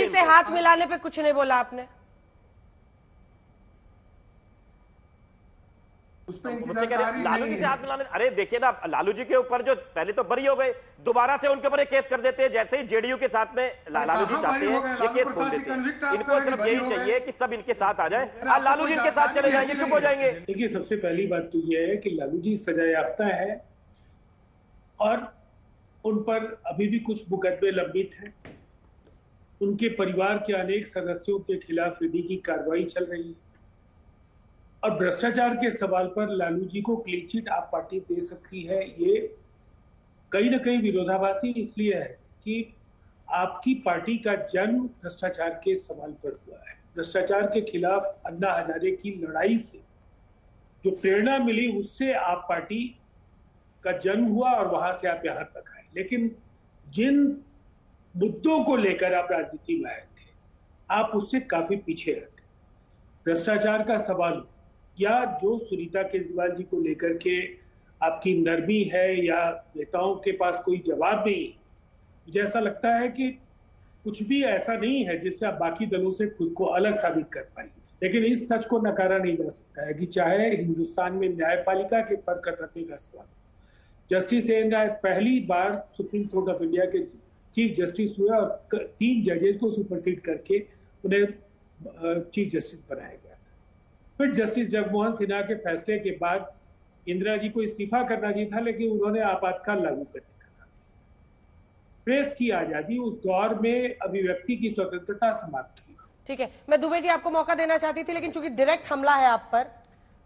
जी से हाथ मिलाने पे कुछ नहीं बोला आपने? लालू जी से हाथ मिलाने, अरे देखिए ना, लालू जी के ऊपर जो पहले तो बरी हो गए, दोबारा से उनके ऊपर एक केस कर देते हैं, जैसे ही जेडीयू के साथ में लालू जी चाहते हैं ये केस खोल देते हैं। इनको सिर्फ यही चाहिए कि सब इनके साथ आ जाए, लालू जी इनके साथ चले जाएंगे, चुप हो जाएंगे। देखिए, सबसे पहली बात तो यह है कि लालू जी सजायाफ्ता है और उन पर अभी भी कुछ मुकदमे लंबित हैं। उनके परिवार के अनेक सदस्यों के खिलाफ ईडी की कार्रवाई चल रही है और भ्रष्टाचार के सवाल पर लालू जी को क्लीन चिट आप पार्टी दे सकती है। ये कहीं ना कहीं विरोधाभासी इसलिए है कि आपकी पार्टी का जन्म भ्रष्टाचार के सवाल पर हुआ है। भ्रष्टाचार के खिलाफ अन्ना हजारे की लड़ाई से जो प्रेरणा मिली उससे आप पार्टी का जन्म हुआ और वहां से आप यहां तक आए। लेकिन जिन मुद्दों को लेकर आप राजनीति में आए थे, आप उससे काफी पीछे रहते। भ्रष्टाचार का सवाल या जो सुनीता केजरीवाल जी को लेकर के आपकी नरमी है या नेताओं के पास कोई जवाब नहीं, मुझे ऐसा लगता है कि कुछ भी ऐसा नहीं है जिससे आप बाकी दलों से खुद को अलग साबित कर पाएंगे। लेकिन इस सच को नकारा नहीं जा सकता है कि चाहे हिंदुस्तान में न्यायपालिका के पर रखने का सवाल, जस्टिस एन राय पहली बार सुप्रीम कोर्ट ऑफ इंडिया के चीफ जस्टिस हुए और 3 जजेस को सुपरसीड करके उन्हें चीफ जस्टिस बनाया गया था। फिर जस्टिस जगमोहन सिन्हा के फैसले के बाद इंदिरा जी को इस्तीफा करना चाहिए था, लेकिन उन्होंने आपातकाल लागू कर दिया। प्रेस की आजादी, उस दौर में अभिव्यक्ति की स्वतंत्रता समाप्त हुई। ठीक है, मैं दुबे जी आपको मौका देना चाहती थी, लेकिन चूंकि डायरेक्ट हमला है आप पर,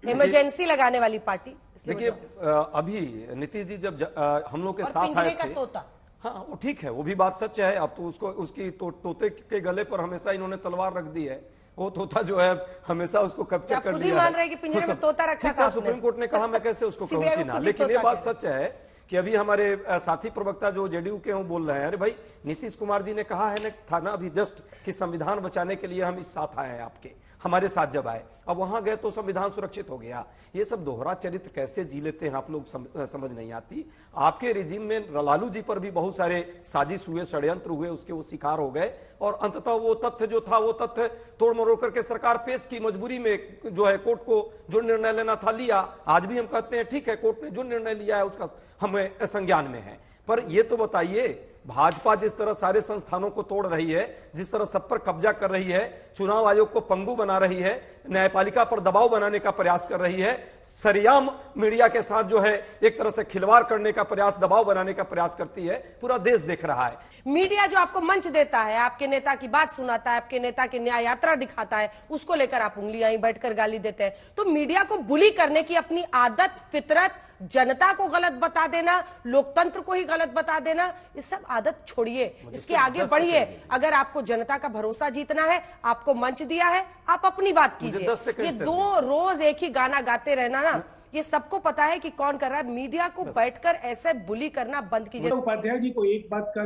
इमरजेंसी लगाने वाली पार्टी। देखिए, अभी नीतीश जी जब हम लोग के साथ आए थे, तोता, हाँ वो ठीक है, वो भी बात सच है। अब तो उसको उसकी तोते के गले पर हमेशा इन्होंने तलवार रख दी है। वो तोता जो है हमेशा उसको कैप्चर कर लिया मान रहे कि पिंजरे में तोता रखा था। सुप्रीम कोर्ट ने कहा, मैं कैसे उसको कहूँ कि ना। लेकिन ये बात सच है कि अभी हमारे साथी प्रवक्ता जो जेडीयू के हैं बोल रहे हैं, अरे भाई नीतीश कुमार जी ने कहा है ना, था ना अभी जस्ट कि संविधान बचाने के लिए हम इस साथ आए हैं, आपके हमारे साथ जब आए, अब वहां गए तो संविधान सुरक्षित हो गया। ये सब दोहरा चरित्र कैसे जी लेते हैं आप लोग, समझ नहीं आती। आपके रिजीम में लालू जी पर भी बहुत सारे साजिश हुए, षड्यंत्र हुए, उसके वो शिकार हो गए और अंततः वो तथ्य जो था वो तथ्य तोड़ मरोड़ करके सरकार पेश की, मजबूरी में जो है कोर्ट को जो निर्णय लेना था लिया। आज भी हम कहते हैं ठीक है, कोर्ट ने जो निर्णय लिया है उसका हमें संज्ञान में है। पर ये तो बताइए, भाजपा जिस तरह सारे संस्थानों को तोड़ रही है, जिस तरह सब पर कब्जा कर रही है, चुनाव आयोग को पंगु बना रही है, न्यायपालिका पर दबाव बनाने का प्रयास कर रही है, सरेआम मीडिया के साथ जो है एक तरह से खिलवाड़ करने का प्रयास, दबाव बनाने का प्रयास करती है, पूरा देश देख रहा है। मीडिया जो आपको मंच देता है, आपके नेता की बात सुनाता है, आपके नेता की न्याय यात्रा दिखाता है, उसको लेकर आप उंगलियां ही बैठकर गाली देते हैं। तो मीडिया को बुली करने की अपनी आदत, फितरत, जनता को गलत बता देना, लोकतंत्र को ही गलत बता देना, ये सब आदत छोड़िए, इसके आगे बढ़िए। अगर आपको जनता का भरोसा जीतना है, आपको मंच दिया है, आप अपनी बात कीजिए। ये 2 रोज एक ही गाना गाते रहना ना, ये सबको पता है कि कौन कर रहा है। मीडिया को बैठकर ऐसे बुली करना बंद कीजिए। उपाध्याय जी को एक बात का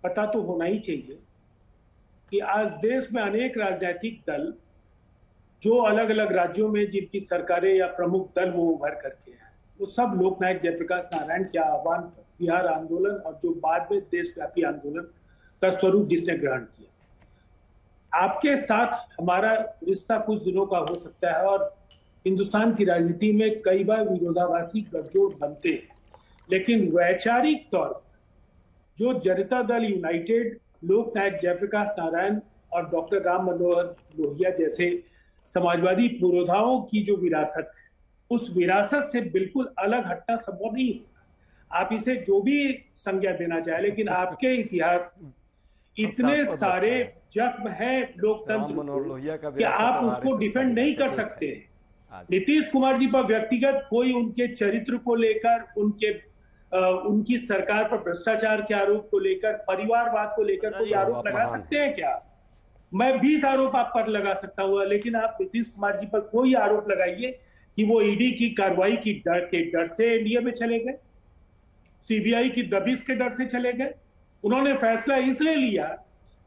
पता तो होना ही चाहिए कि आज देश में अनेक राजनीतिक दल जो अलग अलग राज्यों में जिनकी सरकारें या प्रमुख दल वो उभर करके हैं, वो सब लोकनायक जयप्रकाश नारायण के आह्वान पर बिहार आंदोलन और जो बाद में देशव्यापी आंदोलन का स्वरूप जिसने ग्रहण किया। आपके साथ हमारा रिश्ता कुछ दिनों का हो सकता है और हिंदुस्तान की राजनीति में कई बार विरोधाभासी गठजोड़ बनते हैं, लेकिन वैचारिक तौर पर जो जनता दल यूनाइटेड, लोकनायक जयप्रकाश नारायण और डॉक्टर राम मनोहर लोहिया जैसे समाजवादी पुरोधाओं की जो विरासत है, उस विरासत से बिल्कुल अलग हटना संभव नहीं होगा। आप इसे जो भी संज्ञा देना चाहे, लेकिन आपके इतिहास इतने सारे जख्म है लोकतंत्र कि आप उसको डिफेंड नहीं कर सकते। नीतीश कुमार जी पर व्यक्तिगत कोई उनके चरित्र को लेकर, उनकी सरकार पर भ्रष्टाचार के आरोप को लेकर, परिवारवाद को लेकर कोई आरोप लगा सकते हैं क्या? मैं 20 आरोप आप पर लगा सकता हूँ, लेकिन आप नीतीश कुमार जी पर कोई आरोप लगाइए कि वो ईडी की कार्रवाई के डर से एनडीए में चले गए, सीबीआई की दबिश के डर से चले गए। उन्होंने फैसला इसलिए लिया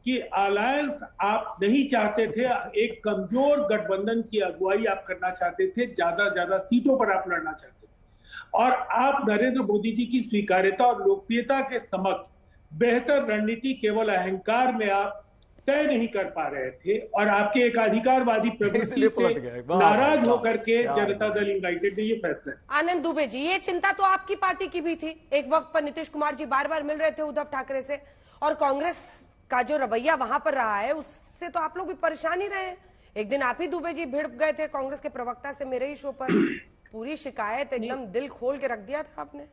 कि अलायंस आप नहीं चाहते थे, एक कमजोर गठबंधन की अगुवाई आप करना चाहते थे, ज्यादा सीटों पर आप लड़ना चाहते थे और आप नरेंद्र मोदी जी की स्वीकार्यता और लोकप्रियता के समक्ष बेहतर रणनीति केवल अहंकार में आप तय नहीं कर पा रहे थे और आपके एक अधिकारवादी प्रवृत्ति इसलिए से पलट गए। वाह, नाराज वाह, होकर के क्या जनता दल यूनाइटेड ने ये फैसला किया। आनंद दुबे जी, ये चिंता तो आपकी पार्टी की भी थी। एक वक्त पर नीतीश कुमार जी बार बार मिल रहे थे उद्धव ठाकरे से, और कांग्रेस का जो रवैया वहां पर रहा है उससे तो आप लोग भी परेशान ही रहे। एक दिन आप ही दुबे जी भिड़ गए थे कांग्रेस के प्रवक्ता से मेरे ही शो पर, पूरी शिकायत एकदम दिल खोल के रख दिया था आपने।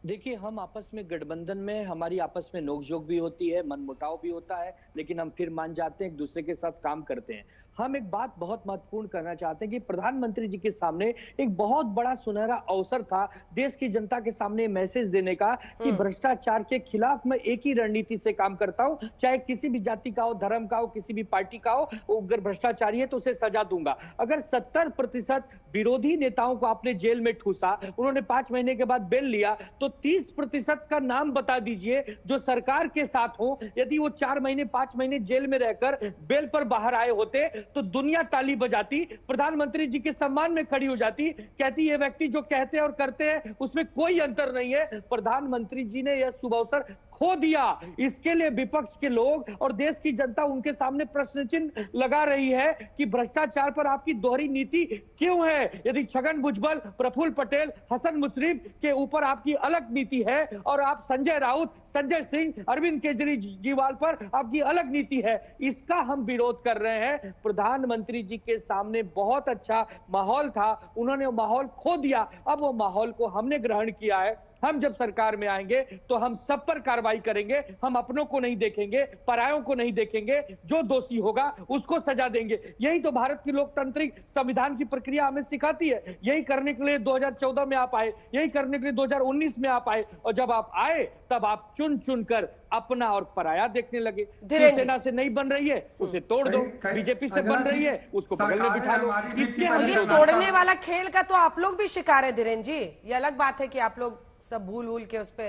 देखिए, हम आपस में गठबंधन में हमारी आपस में नोकझोंक भी होती है, मनमुटाव भी होता है, लेकिन हम फिर मान जाते हैं, एक दूसरे के साथ काम करते हैं। हम एक बात बहुत महत्वपूर्ण करना चाहते हैं कि प्रधानमंत्री जी के सामने एक बहुत बड़ा सुनहरा अवसर था देश की जनता के सामने मैसेज देने का कि भ्रष्टाचार के खिलाफ मैं एक ही रणनीति से काम करता हूं, चाहे किसी भी जाति का हो, धर्म का हो, किसी भी पार्टी का हो, अगर भ्रष्टाचारी है तो उसे सजा दूंगा। अगर 70% विरोधी नेताओं को आपने जेल में ठूसा, उन्होंने 5 महीने के बाद बेल लिया, तो 30% का नाम बता दीजिए जो सरकार के साथ हो। यदि वो 4 महीने 5 महीने जेल में रहकर बेल पर बाहर आए होते तो दुनिया ताली बजाती, प्रधानमंत्री जी के सम्मान में खड़ी हो जाती, कहती ये व्यक्ति जो कहते हैं और करते हैं उसमें कोई अंतर नहीं है। प्रधानमंत्री जी ने यह शुभ अवसर खो दिया। इसके लिए विपक्ष के लोग और देश की जनता उनके सामने प्रश्न चिन्ह लगा रही है कि भ्रष्टाचार पर आपकी दोहरी नीति क्यों है। यदि छगन भुजबल, प्रफुल्ल पटेल, हसन मुशर्रफ के ऊपर आपकी अलग नीति है और आप संजय राउत, संजय सिंह, अरविंद केजरीवाल पर आपकी अलग नीति है, इसका हम विरोध कर रहे हैं। प्रधानमंत्री जी के सामने बहुत अच्छा माहौल था, उन्होंने वो माहौल खो दिया। अब वो माहौल को हमने ग्रहण किया है। हम जब सरकार में आएंगे तो हम सब पर कार्रवाई करेंगे। हम अपनों को नहीं देखेंगे, परायों को नहीं देखेंगे, जो दोषी होगा उसको सजा देंगे। यही तो भारत की लोकतांत्रिक संविधान की प्रक्रिया हमें सिखाती है। यही करने के लिए 2014 में आप आए, यही करने के लिए 2019 में आप आए, और जब आप आए तब आप चुन चुन कर अपना और पराया देखने लगे। शिवसेना से नहीं बन रही है उसे तोड़ दो, बीजेपी से बन रही है उसको बगल में बिठा लो। ये तोड़ने वाला खेल का तो आप लोग भी शिकार है धीरेन्द्र जी। ये अलग बात है कि आप लोग सब भूल के उस पे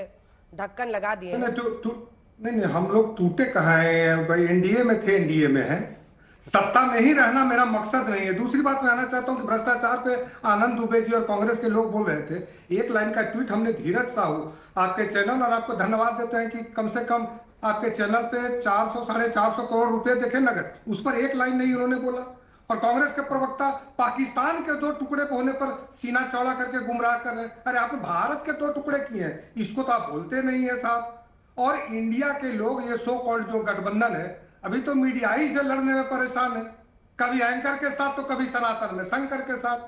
ढक्कन लगा दिए। नहीं, हम लोग टूटे कहाँ हैं भाई, एनडीए में थे, एनडीए में है, सत्ता में ही रहना मेरा मकसद नहीं है। दूसरी बात मैं आना चाहता हूं कि भ्रष्टाचार पे आनंद दुबे जी और कांग्रेस के लोग बोल रहे थे। एक लाइन का ट्वीट हमने धीरज साहू आपके चैनल, और आपको धन्यवाद देते हैं कि कम से कम आपके चैनल पे 400-450 करोड़ रुपए देखे नगद, उस पर एक लाइन नहीं उन्होंने बोला। और कांग्रेस के प्रवक्ता पाकिस्तान के 2 टुकड़े होने पर सीना चौड़ा करके गुमराह कर रहे हैं। अरे आपने भारत के 2 टुकड़े किए हैं, इसको तो आप बोलते नहीं है साहब। और इंडिया के लोग, ये सो कॉल्ड जो गठबंधन है, अभी तो मीडिया ही से लड़ने में परेशान है, कभी एंकर के साथ तो कभी सनातन में शंकर के साथ।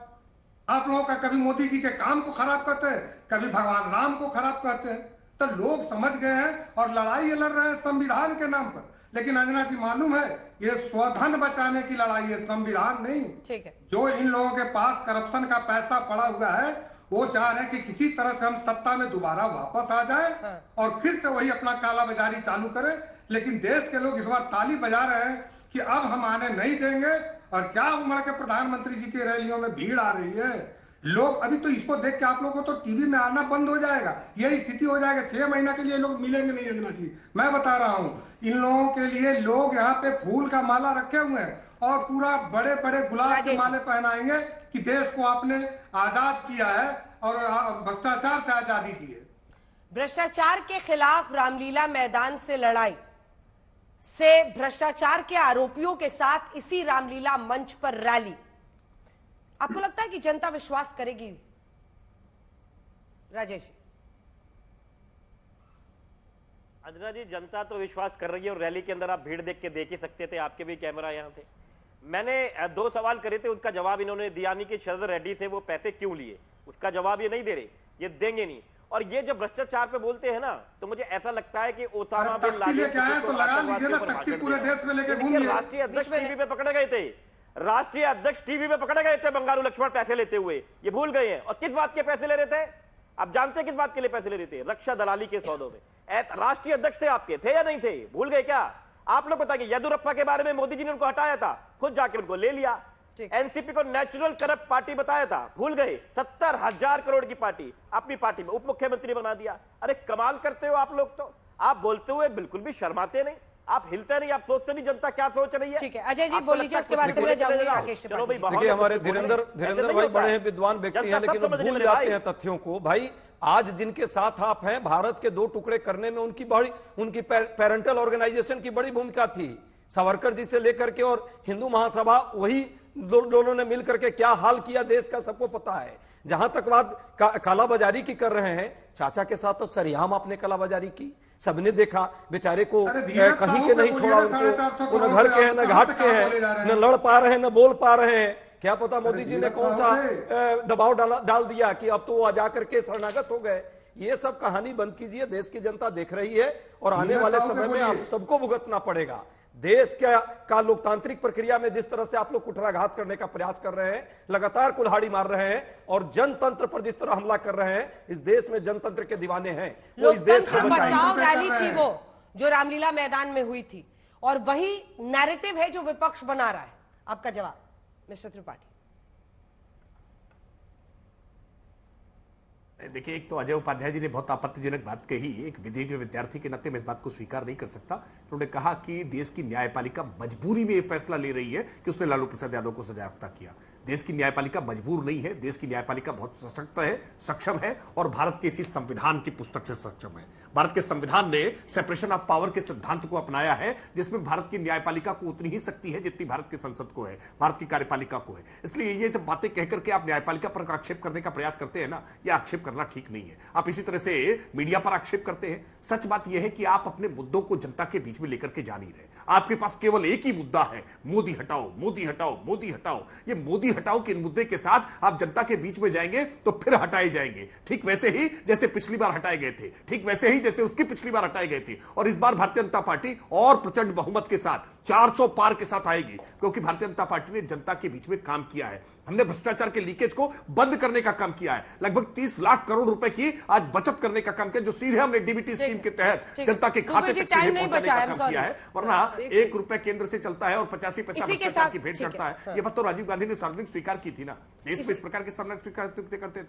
आप लोगों का कभी मोदी जी के काम को खराब करते हैं, कभी भगवान राम को खराब करते हैं। तो लोग समझ गए हैं और लड़ाई ये लड़ रहे हैं संविधान के नाम पर। लेकिन अंजना जी मालूम है, ये स्वधन बचाने की लड़ाई है, संविधान नहीं। ठीक है। जो इन लोगों के पास करप्शन का पैसा पड़ा हुआ है, वो चाह रहे हैं कि किसी तरह से हम सत्ता में दोबारा वापस आ जाए और फिर से वही अपना काला बाजारी चालू करें। लेकिन देश के लोग इस बार ताली बजा रहे हैं कि अब हम आने नहीं देंगे। और क्या उमड़ के प्रधानमंत्री जी की रैलियों में भीड़ आ रही है। लोग अभी तो इसको देख के आप लोगों को तो टीवी में आना बंद हो जाएगा, यही स्थिति हो जाएगा। 6 महीना के लिए लोग मिलेंगे नहीं अंजना जी, मैं बता रहा हूं। इन लोगों के लिए लोग यहाँ पे फूल का माला रखे हुए हैं और पूरा बड़े बड़े गुलाब के माले पहनाएंगे कि देश को आपने आजाद किया है और भ्रष्टाचार से आजादी दी है। भ्रष्टाचार के खिलाफ रामलीला मैदान से लड़ाई से भ्रष्टाचार के आरोपियों के साथ इसी रामलीला मंच पर रैली, आपको लगता है कि जनता विश्वास करेगी? राजेश अंजना जी, जनता तो विश्वास कर रही है और रैली के अंदर आप भीड़ देख ही सकते थे, आपके भी कैमरा यहां थे। मैंने 2 सवाल करे थे, उसका जवाब इन्होंने दिया नहीं कि शरद रेड्डी से वो पैसे क्यों लिए, उसका जवाब ये नहीं दे रहे, ये देंगे नहीं। और ये जब भ्रष्टाचार पे बोलते हैं ना, तो मुझे ऐसा लगता है कि ओसामा बिन लादेन तो लगा लीजिए ना, तख्ती पूरे देश में लेके घूमिए। राष्ट्रीय अध्यक्ष टीवी पे पकड़े गए थे, राष्ट्रीय अध्यक्ष टीवी पे पकड़े गए थे बंगारू लक्ष्मण पैसे लेते हुए, ये भूल गए हैं। और किस बात के पैसे ले रहे थे आप जानते हैं? किस बात के लिए पैसे ले रहे थे? रक्षा दलाली के सौदों में। राष्ट्रीय अध्यक्ष थे आपके, थे या नहीं थे? भूल गए क्या? आप लोग बताइए, येदुरप्पा के बारे में मोदी जी ने उनको हटाया था, खुद जाकर उनको ले लिया। एनसीपी को नेचुरल करप्ट पार्टी बताया था, भूल गए। 70,000 करोड़ की पार्टी अपनी पार्टी में उप मुख्यमंत्री बना दिया। अरे कमाल करते हो आप लोग तो। आप बोलते हुए बिल्कुल भी शर्माते नहीं, आप हिलते नहीं, आप सोचते नहीं जनता क्या सोच रही है। ठीक है अजय जी बोल लीजिए, उसके बाद से मैं जाऊंगी राकेश। चलो भाई, देखिए हमारे धीरेन्द्र भाई बड़े हैं, विद्वान व्यक्ति हैं, लेकिन भूल जाते हैं तथ्यों को। भाई आज जिनके साथ आप हैं, भारत के 2 टुकड़े करने में उनकी पेरेंटल ऑर्गेनाइजेशन की बड़ी भूमिका थी। सावरकर जी से लेकर के और हिंदू महासभा, वही दोनों ने मिलकर के क्या हाल किया देश का सबको पता है। जहां तक बात कालाबाजारी की कर रहे हैं, चाचा के साथ तो सरेआम आपने कालाबाजारी की, सबने देखा। बेचारे को कहीं के नहीं छोड़ा, उनको न घर के हैं न घाट के हैं, न लड़ पा रहे हैं न बोल पा रहे हैं। क्या पता मोदी जी ने कौन सा दबाव डाल दिया कि अब तो वो जाकर के शरणागत हो गए। ये सब कहानी बंद कीजिए, देश की जनता देख रही है और आने वाले समय में आप सबको भुगतना पड़ेगा। देश का लोकतांत्रिक प्रक्रिया में जिस तरह से आप लोग कुठाराघात करने का प्रयास कर रहे हैं, लगातार कुल्हाड़ी मार रहे हैं और जनतंत्र पर जिस तरह हमला कर रहे हैं, इस देश में जनतंत्र के दीवाने हैं, वो इस देश को बचाएंगे। रैली थी वो जो रामलीला मैदान में हुई थी, और वही नैरेटिव है जो विपक्ष बना रहा है। आपका जवाब मिस्टर त्रिपाठी। देखिए, एक तो अजय उपाध्याय जी ने बहुत आपत्तिजनक बात कही। एक विधि के विद्यार्थी के नाते मैं इस बात को स्वीकार नहीं कर सकता। उन्होंने कहा कि देश की न्यायपालिका मजबूरी में यह फैसला ले रही है कि उसने लालू प्रसाद यादव को सजायाफ्ता किया। देश की न्यायपालिका मजबूर नहीं है, देश की न्यायपालिका बहुत सशक्त है, सक्षम है और भारत के इसी संविधान की पुस्तक से सक्षम है। भारत के संविधान ने सेपरेशन ऑफ पावर के सिद्धांत को अपनाया है, जिसमें भारत की न्यायपालिका को उतनी ही शक्ति है जितनी भारत की संसद को है, भारत की कार्यपालिका को है। इसलिए ये तो बातें कहकर के आप न्यायपालिका पर आक्षेप करने का प्रयास करते हैं ना, यह आक्षेप करना ठीक नहीं है। आप इसी तरह से मीडिया पर आक्षेप करते हैं। सच बात यह है कि आप अपने मुद्दों को जनता के बीच में लेकर के जा नहीं रहे। आपके पास केवल एक ही मुद्दा है, मोदी हटाओ, मोदी हटाओ, मोदी हटाओ। ये मोदी हटाओ के मुद्दे के साथ आप जनता के बीच में जाएंगे तो फिर हटाए जाएंगे, ठीक वैसे ही जैसे पिछली बार हटाए गए थे, ठीक वैसे ही जैसे उसकी पिछली बार हटाए गए थे। और इस बार भारतीय जनता पार्टी और प्रचंड बहुमत के साथ 400 पार के साथ आएगी, क्योंकि भारतीय जनता पार्टी ने जनता के बीच में काम किया है। हमने भ्रष्टाचार के लीकेज को बंद करने का काम किया है। लगभग 30 लाख करोड़ रुपए की आज बचत करने का काम किया, जो सीधे हमने डीबीटी स्कीम के तहत जनता के खाते तक सीधे पहुंचाने का काम किया है। वरना 1 रुपए केंद्र से चलता है और 85 पैसा भ्रष्टाचार की भेंट चढ़ता है। ये बात तो राजीव गांधी ने सार्वजनिक स्वीकार की थी ना। देश में इस प्रकार के सार्वजनिक स्वीकार करते थे।